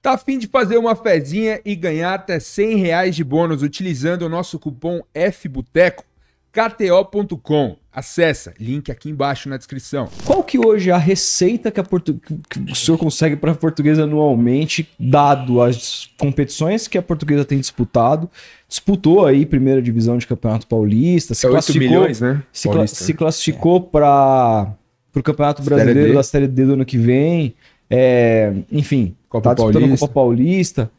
Tá a fim de fazer uma fezinha e ganhar até R$ 100 de bônus utilizando o nosso cupom FBUTECO? KTO.com. Acessa, link aqui embaixo na descrição. Qual que hoje é a receita que o senhor consegue para a Portuguesa anualmente, dado as competições que a Portuguesa tem disputado? Disputou aí primeira divisão de Campeonato Paulista, se 8 classificou, milhões, né? se classificou para o Campeonato Brasileiro da Série D do ano que vem. Enfim, Copa tá disputando a Paulista. Copa Paulista.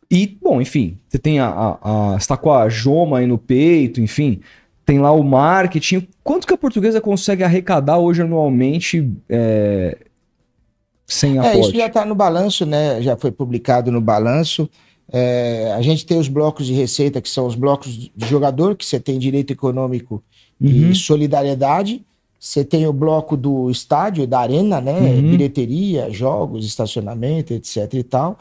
E, bom, enfim, você tem você tá com a Joma aí no peito, enfim, tem lá o marketing. Quanto que a Portuguesa consegue arrecadar hoje anualmente sem aporte? Isso já está no balanço, né? Já foi publicado no balanço. A gente tem os blocos de receita, que são os blocos de jogador, que você tem direito econômico e solidariedade. Você tem o bloco do estádio, da arena, né? Bilheteria, jogos, estacionamento, etc e tal.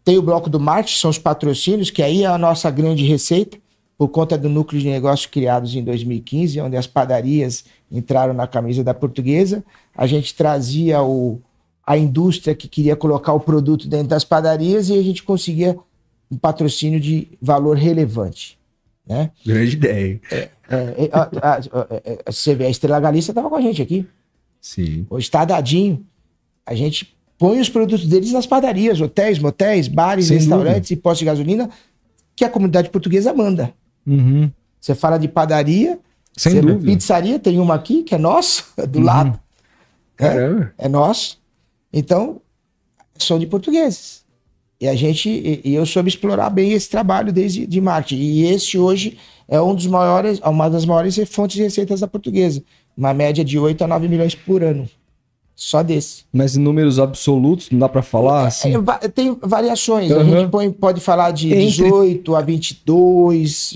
Tem o bloco do marketing, são os patrocínios, que aí é a nossa grande receita, por conta do núcleo de negócios criados em 2015, onde as padarias entraram na camisa da Portuguesa. A gente trazia a indústria que queria colocar o produto dentro das padarias e a gente conseguia um patrocínio de valor relevante, né? Grande ideia. Você vê, a Estrela Galícia estava com a gente aqui. Sim. Hoje está dadinho. A gente põe os produtos deles nas padarias, hotéis, motéis, bares, Sem restaurantes e postos de gasolina, que a comunidade portuguesa manda. Você fala de padaria, Sem dúvida. Pizzaria, tem uma aqui que é nossa, do lado. Caramba. É nosso. Então, são de portugueses. E eu soube explorar bem esse trabalho desde de marketing. E esse hoje é uma das maiores fontes de receitas da Portuguesa. Uma média de 8 a 9 milhões por ano. Só desse. Mas em números absolutos, não dá para falar assim? Tem variações. A gente pode falar de 18 a 22,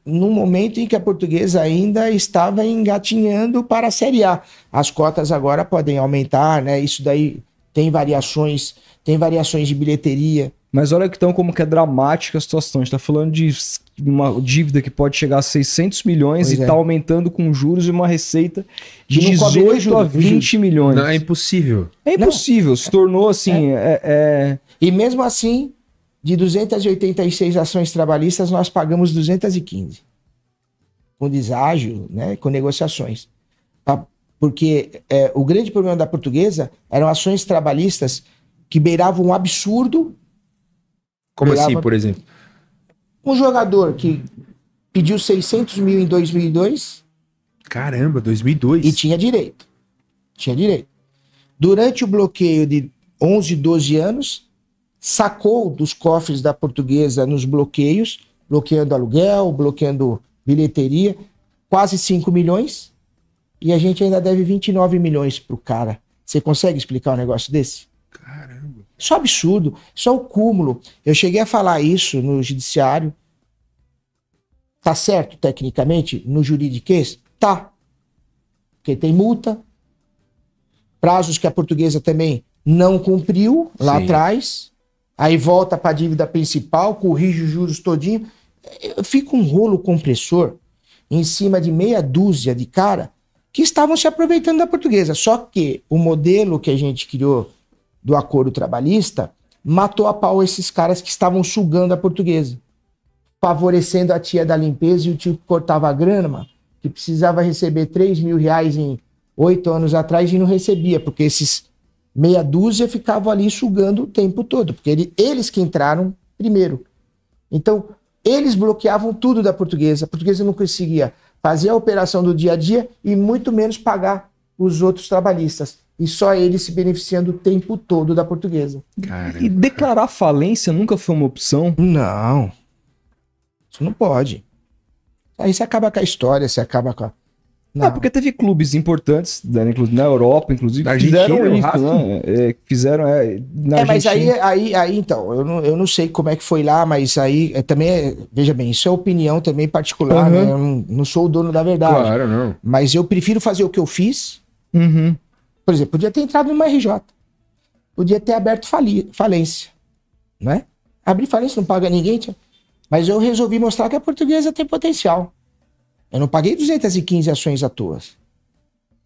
num momento em que a Portuguesa ainda estava engatinhando para a Série A. As cotas agora podem aumentar, né? Isso daí tem variações de bilheteria. Mas olha então como que é dramática a situação. A gente tá falando de uma dívida que pode chegar a 600 milhões e tá aumentando com juros e uma receita de 18 a 20 milhões. Não, é impossível. É impossível. Se tornou assim... E mesmo assim, de 286 ações trabalhistas, nós pagamos 215. Com deságio, né? Com negociações. Porque o grande problema da Portuguesa eram ações trabalhistas que beiravam um absurdo. Como assim, por exemplo? Um jogador que pediu 600 mil em 2002. Caramba, 2002. E tinha direito. Tinha direito. Durante o bloqueio de 11, 12 anos, sacou dos cofres da Portuguesa nos bloqueios, bloqueando aluguel, bloqueando bilheteria, quase 5 milhões. E a gente ainda deve 29 milhões pro cara. Você consegue explicar um negócio desse? Caramba. Isso é um absurdo, isso é um cúmulo. Eu cheguei a falar isso no judiciário. Tá certo, tecnicamente, no juridiquês? Tá. Porque tem multa, prazos que a Portuguesa também não cumpriu lá atrás, aí volta para a dívida principal, corrige os juros todinho. Fica um rolo compressor em cima de meia dúzia de cara que estavam se aproveitando da Portuguesa. Só que o modelo que a gente criou do acordo trabalhista matou a pau esses caras que estavam sugando a Portuguesa, favorecendo a tia da limpeza e o tio que cortava a grama, que precisava receber 3 mil reais em 8 anos atrás e não recebia, porque esses meia dúzia ficavam ali sugando o tempo todo, porque eles que entraram primeiro. Então, eles bloqueavam tudo da Portuguesa. A Portuguesa não conseguia fazer a operação do dia a dia e muito menos pagar os outros trabalhistas. E só eles se beneficiando o tempo todo da Portuguesa. Caramba. E declarar falência nunca foi uma opção? Não. Isso não pode. Aí você acaba com a história, você acaba com a... Não, porque teve clubes importantes, né, na Europa, inclusive, na que fizeram Argentina, isso, né? Fizeram na mas Argentina. aí então, eu não sei como é que foi lá, mas aí também, veja bem, isso é opinião também particular, né? Eu não sou o dono da verdade. Claro, não. Mas eu prefiro fazer o que eu fiz. Por exemplo, podia ter entrado numa RJ. Podia ter aberto falência. Né? Abrir falência não paga ninguém. Mas eu resolvi mostrar que a Portuguesa tem potencial. Eu não paguei 215 ações à toa.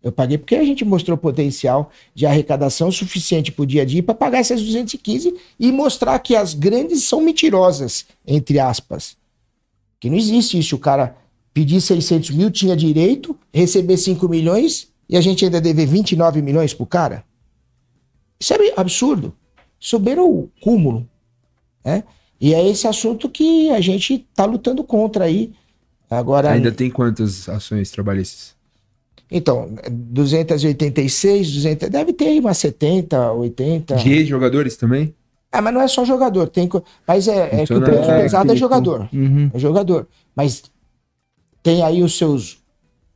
Eu paguei porque a gente mostrou potencial de arrecadação suficiente para o dia a dia para pagar essas 215 e mostrar que as grandes são mentirosas, entre aspas. Que não existe isso. O cara pedir 600 mil, tinha direito, receber 5 milhões e a gente ainda dever 29 milhões pro cara. Isso é absurdo. Isso beira o cúmulo. Né? E é esse assunto que a gente tá lutando contra aí. Agora, Ainda tem quantas ações trabalhistas? então, 286, 200, deve ter aí umas 70, 80. De jogadores também? Mas não é só jogador, mas que o peso pesado é jogador. Uhum. É jogador. Mas tem aí os seus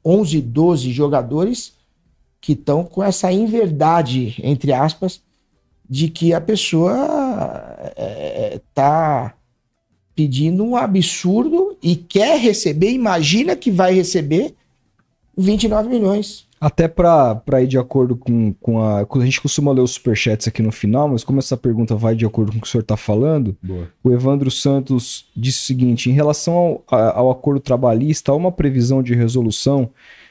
11, 12 jogadores que estão com essa inverdade, entre aspas, de que a pessoa tá pedindo um absurdo e quer receber, imagina que vai receber 29 milhões. Até para ir de acordo com a... A gente costuma ler os superchats aqui no final, mas como essa pergunta vai de acordo com o que o senhor está falando, Boa. o Evandro Santos disse o seguinte: em relação ao acordo trabalhista, há uma previsão de resolução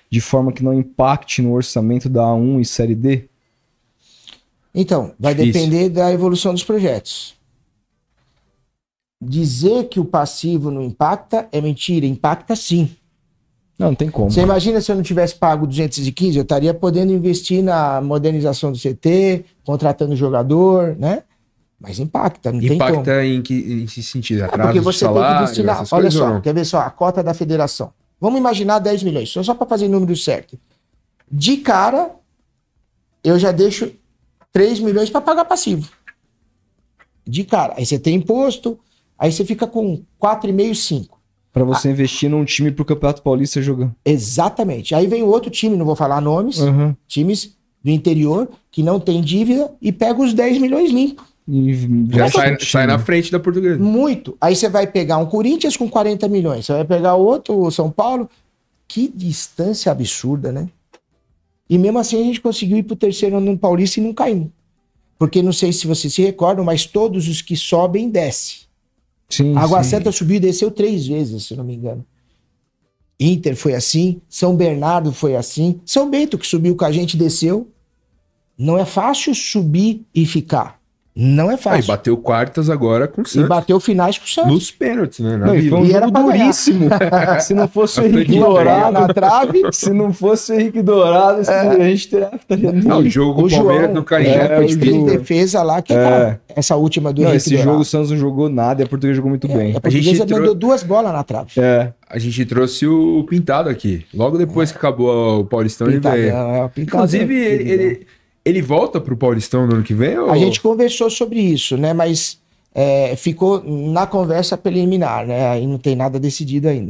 de forma que não impacte no orçamento da A1 e Série D? Então, vai Difícil. depender da evolução dos projetos. Dizer que o passivo não impacta é mentira, impacta sim. Não tem como. Você imagina se eu não tivesse pago 215, eu estaria podendo investir na modernização do CT, contratando jogador, né? Mas impacta, não tem como. Impacta em que sentido? Atraso Porque de você tem salário, que destinar, essas olha coisas ou só, não? quer ver só, a cota da federação. Vamos imaginar 10 milhões, só para fazer o número certo. De cara, eu já deixo 3 milhões para pagar passivo. De cara. Aí você tem imposto, aí você fica com 4,5, 5. Para você investir num time pro Campeonato Paulista jogando. Exatamente. Aí vem o outro time, não vou falar nomes, Uhum. times do interior que não tem dívida e pega os 10 milhões limpo. E Já bota um sai time. na frente da Portuguesa. Muito. Aí você vai pegar um Corinthians com 40 milhões, você vai pegar outro, o São Paulo. Que distância absurda, né? E mesmo assim a gente conseguiu ir pro terceiro ano no Paulista e não caímos. Porque não sei se vocês se recordam, mas todos os que sobem descem. Sim, Água sim. Santa subiu e desceu 3 vezes, se não me engano. Inter foi assim, São Bernardo foi assim, São Bento que subiu com a gente desceu. Não é fácil subir e ficar. Não é Aí fácil. bateu quartas agora com o E Santos. bateu finais com o Santos. Nos pênaltis, né? Na Não, e Vila. foi um E era jogo pra ganhar. duríssimo. Se não fosse o Henrique Acredito, Dourado, na trave. se não fosse o Henrique Dourado, a gente estaria Não, o jogo com o Palmeiras João, no Canindé é, foi o difícil. João. Fez defesa lá que cara, essa última do Não, Henrique esse jogo o Dourado. Santos não jogou nada e a Portuguesa jogou muito bem. A Portuguesa gente mandou 2 bolas na trave. É. A gente trouxe o Pintado aqui. Logo depois que acabou o Paulistão, ele veio. Pintadão, Inclusive, ele volta pro Paulistão no ano que vem? Ou... A gente conversou sobre isso, né? Mas ficou na conversa preliminar, né? Aí não tem nada decidido ainda.